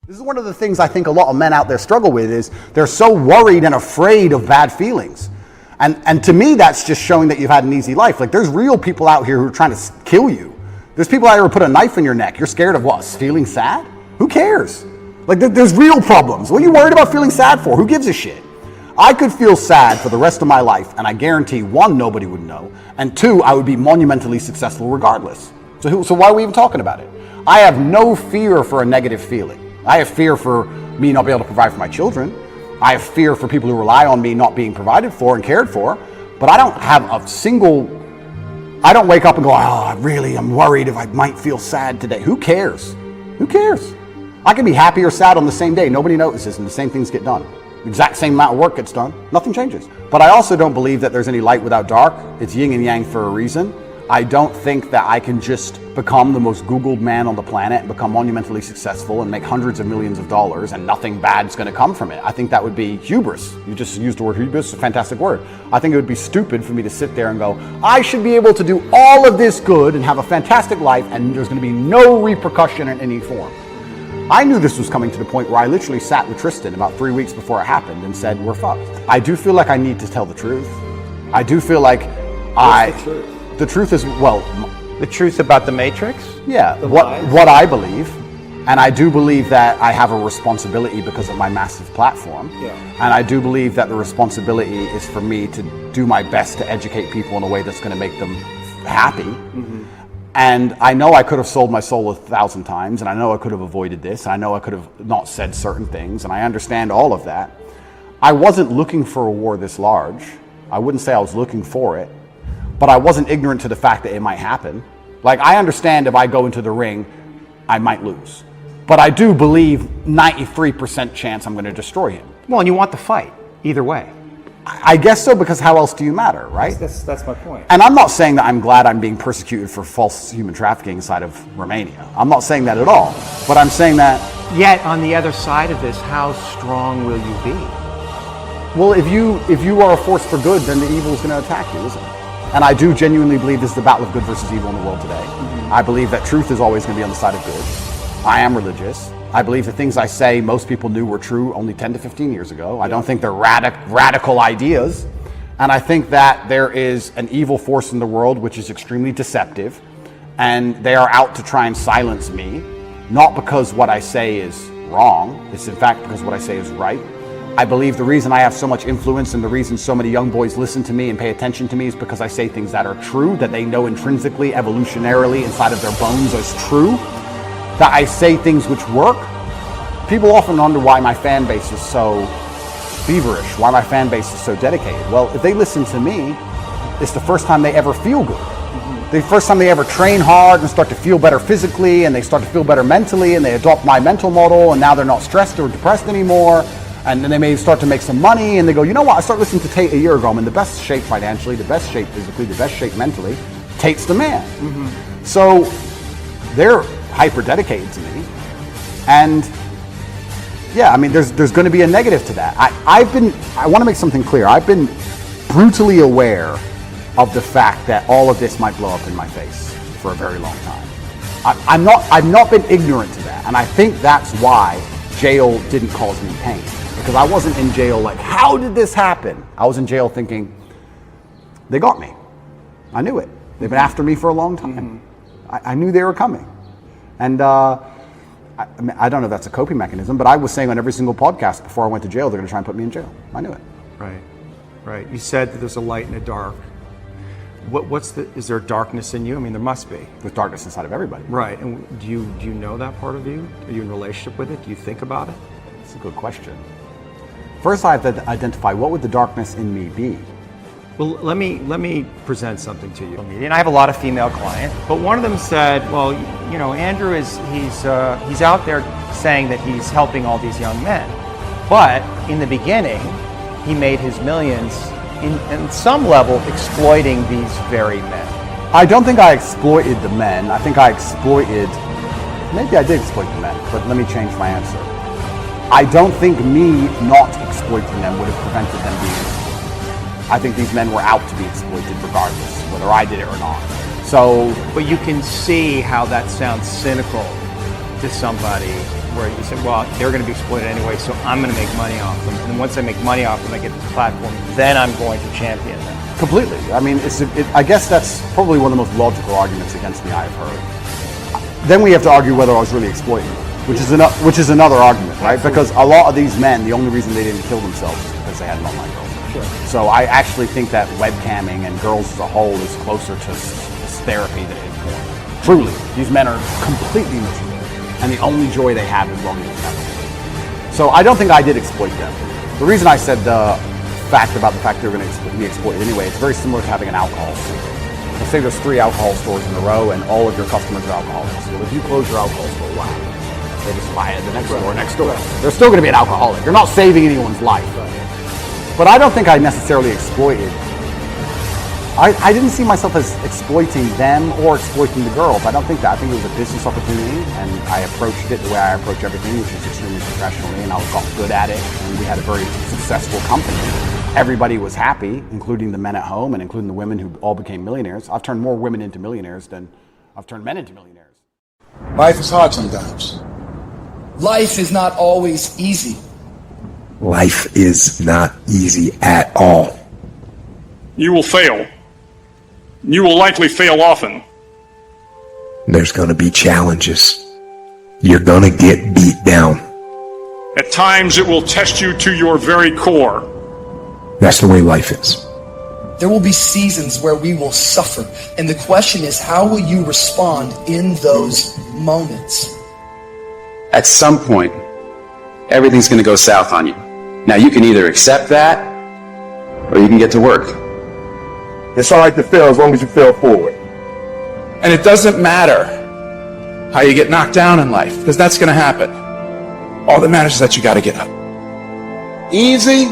This is one of the things I think a lot of men out there struggle with is they're so worried and afraid of bad feelings. And to me, that's just showing that you've had an easy life. Like, there's real people out here who are trying to kill you. There's people out here who put a knife in your neck. You're scared of what? Feeling sad? Who cares? Like, there's real problems. What are you worried about feeling sad for? Who gives a shit? I could feel sad for the rest of my life, and I guarantee, one, nobody would know, and two, I would be monumentally successful regardless. So why are we even talking about it? I have no fear for a negative feeling. I have fear for me not being able to provide for my children. I have fear for people who rely on me not being provided for and cared for, but I don't have I don't wake up and go, I'm worried if I might feel sad today. Who cares? Who cares? I can be happy or sad on the same day. Nobody notices, and the same things get done. The exact same amount of work gets done. Nothing changes. But I also don't believe that there's any light without dark. It's yin and yang for a reason. I don't think that I can just become the most Googled man on the planet and become monumentally successful and make hundreds of millions of dollars and nothing bad's going to come from it. I think that would be hubris. You just used the word hubris, a fantastic word. I think it would be stupid for me to sit there and go, I should be able to do all of this good and have a fantastic life and there's going to be no repercussion in any form. I knew this was coming to the point where I literally sat with Tristan about 3 weeks before it happened and said, we're fucked. I do feel like I need to tell the truth. I do feel like What's the truth? The truth is, well... The truth about the Matrix? Yeah, what I believe. And I do believe that I have a responsibility because of my massive platform. Yeah. And I do believe that the responsibility is for me to do my best to educate people in a way that's going to make them happy. Mm-hmm. And I know I could have sold my soul 1,000 times, and I know I could have avoided this, and I know I could have not said certain things, and I understand all of that. I wasn't looking for a war this large. I wouldn't say I was looking for it. But I wasn't ignorant to the fact that it might happen. Like, I understand if I go into the ring, I might lose. But I do believe 93% chance I'm going to destroy him. Well, and you want the fight, either way. I guess so, because how else do you matter, right? That's my point. And I'm not saying that I'm glad I'm being persecuted for false human trafficking inside of Romania. I'm not saying that at all. But I'm saying that... Yet, on the other side of this, how strong will you be? Well, if you are a force for good, then the evil is going to attack you, isn't it? And I do genuinely believe this is the battle of good versus evil in the world today. Mm-hmm. I believe that truth is always going to be on the side of good. I am religious. I believe the things I say most people knew were true only 10 to 15 years ago. I don't think they're radical ideas. And I think that there is an evil force in the world which is extremely deceptive. And they are out to try and silence me. Not because what I say is wrong. It's in fact because what I say is right. I believe the reason I have so much influence and the reason so many young boys listen to me and pay attention to me is because I say things that are true, that they know intrinsically, evolutionarily, inside of their bones is true, that I say things which work. People often wonder why my fan base is so feverish, why my fan base is so dedicated. Well, if they listen to me, it's the first time they ever feel good. The first time they ever train hard and start to feel better physically and they start to feel better mentally and they adopt my mental model and now they're not stressed or depressed anymore. And then they may start to make some money and they go, you know what, I started listening to Tate a year ago. I'm in the best shape financially, the best shape physically, the best shape mentally. Tate's the man. Mm-hmm. So they're hyper dedicated to me. And yeah, I mean, there's going to be a negative to that. I want to make something clear. I've been brutally aware of the fact that all of this might blow up in my face for a very long time. I've not been ignorant to that. And I think that's why jail didn't cause me pain. Because I wasn't in jail like, how did this happen? I was in jail thinking, they got me. I knew it. They've been after me for a long time. Mm-hmm. I knew they were coming. And I don't know if that's a coping mechanism, but I was saying on every single podcast before I went to jail, they're going to try and put me in jail. I knew it. Right. You said that there's a light and a dark. Is there darkness in you? I mean, there must be. There's darkness inside of everybody. Right. And do you know that part of you? Are you in relationship with it? Do you think about it? It's a good question. First, I have to identify what would the darkness in me be. Well, let me present something to you. And I have a lot of female clients, but one of them said, "Well, you know, Andrew he's out there saying that he's helping all these young men, but in the beginning, he made his millions in some level exploiting these very men." I don't think I exploited the men. I think I exploited. Maybe I did exploit the men, but let me change my answer. I don't think me not exploiting them would have prevented them being exploited. I think these men were out to be exploited regardless, whether I did it or not. So, but you can see how that sounds cynical to somebody where you say, well, they're going to be exploited anyway, so I'm going to make money off them. And once I make money off them, I get this platform, then I'm going to champion them. Completely. I mean, I guess that's probably one of the most logical arguments against me I've heard. Then we have to argue whether I was really exploiting them, which is another argument, right? Because a lot of these men, the only reason they didn't kill themselves is because they had an online girlfriend. Sure. So I actually think that webcamming and girls as a whole is closer to therapy than it is porn. Truly, these men are completely miserable, and the only joy they have is longing to have. So I don't think I did exploit them. The reason I said the fact they were going to be exploited anyway, it's very similar to having an alcohol store. Let's say there's 3 alcohol stores in a row, and all of your customers are alcoholics. Well, if you close your alcohol store, wow, they just buy it at the next store next door. They're still going to be an alcoholic. You're not saving anyone's life. But I don't think I necessarily exploited. I didn't see myself as exploiting them or exploiting the girls. I don't think that. I think it was a business opportunity, and I approached it the way I approach everything, which is extremely professionally, and I got good at it, and we had a very successful company. Everybody was happy, including the men at home and including the women who all became millionaires. I've turned more women into millionaires than I've turned men into millionaires. Life is hard sometimes. Life is not always easy. Life is not easy at all. You will fail. You will likely fail often. There's going to be challenges. You're going to get beat down. At times it will test you to your very core. That's the way life is. There will be seasons where we will suffer. And the question is, how will you respond in those moments? At some point, everything's going to go south on you. Now, you can either accept that, or you can get to work. It's all right to fail as long as you fail forward. And it doesn't matter how you get knocked down in life, because that's going to happen. All that matters is that you got to get up. Easy,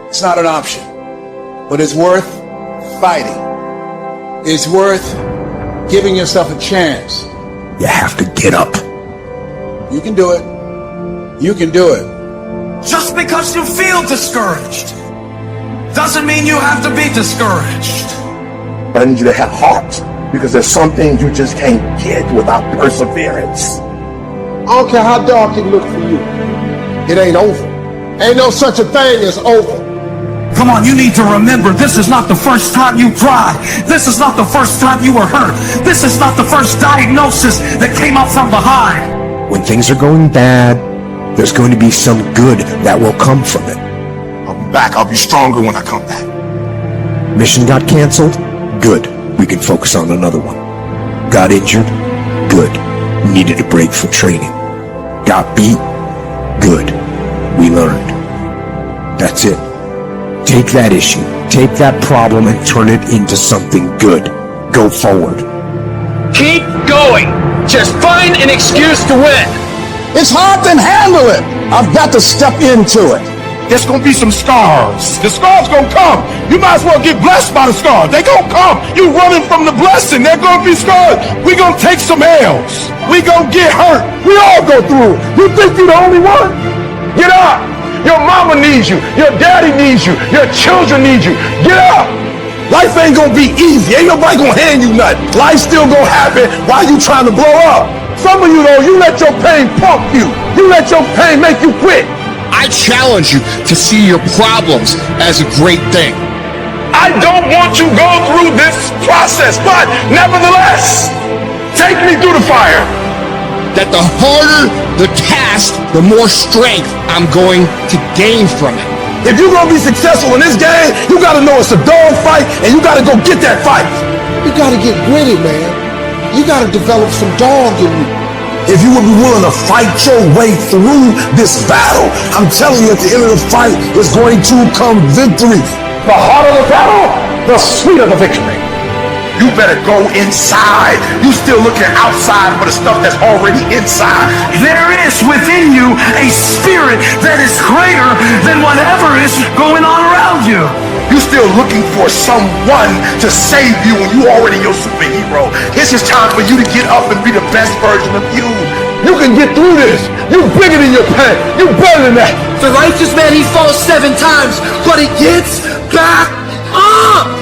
it's not an option, but it's worth fighting. It's worth giving yourself a chance. You have to get up. You can do it. You can do it. Just because you feel discouraged doesn't mean you have to be discouraged. But I need you to have heart, because there's some things you just can't get without perseverance. I don't care how dark it looks for you. It ain't over. Ain't no such a thing as over. Come on, you need to remember, this is not the first time you cried. This is not the first time you were hurt. This is not the first diagnosis that came up from behind. When things are going bad, there's going to be some good that will come from it. I'll be back. I'll be stronger when I come back. Mission got canceled? Good. We can focus on another one. Got injured? Good. Needed a break for training. Got beat? Good. We learned. That's it. Take that issue, take that problem, and turn it into something good. Go forward. Keep going. Just find an excuse to win. It's hard to handle it. I've got to step into it. There's going to be some scars. The scars going to come. You might as well get blessed by the scars. They going to come. You running from the blessing. They're going to be scars. We going to take some L's. We going to get hurt. We all go through it. You think you're the only one? Get up. Your mama needs you. Your daddy needs you. Your children need you. Get up. Life ain't going to be easy. Ain't nobody going to hand you nothing. Life's still going to happen while you trying to blow up. Some of you, though, you let your pain pump you. You let your pain make you quit. I challenge you to see your problems as a great thing. I don't want you to go through this process, but nevertheless, take me through the fire. That the harder the task, the more strength I'm going to gain from it. If you're going to be successful in this game, you got to know it's a dog fight, and you got to go get that fight. You got to get gritty, man. You got to develop some dog in you. If you would be willing to fight your way through this battle, I'm telling you, at the end of the fight is going to come victory. The harder the battle, the sweeter the victory. You better go inside. You still looking outside for the stuff that's already inside. There is within you a spirit that is greater than whatever is going on around you. You still looking for someone to save you when you already your superhero. It's just time for you to get up and be the best version of you. You can get through this. You bigger than your pain. You better than that. The righteous man, he falls 7 times, but he gets back up.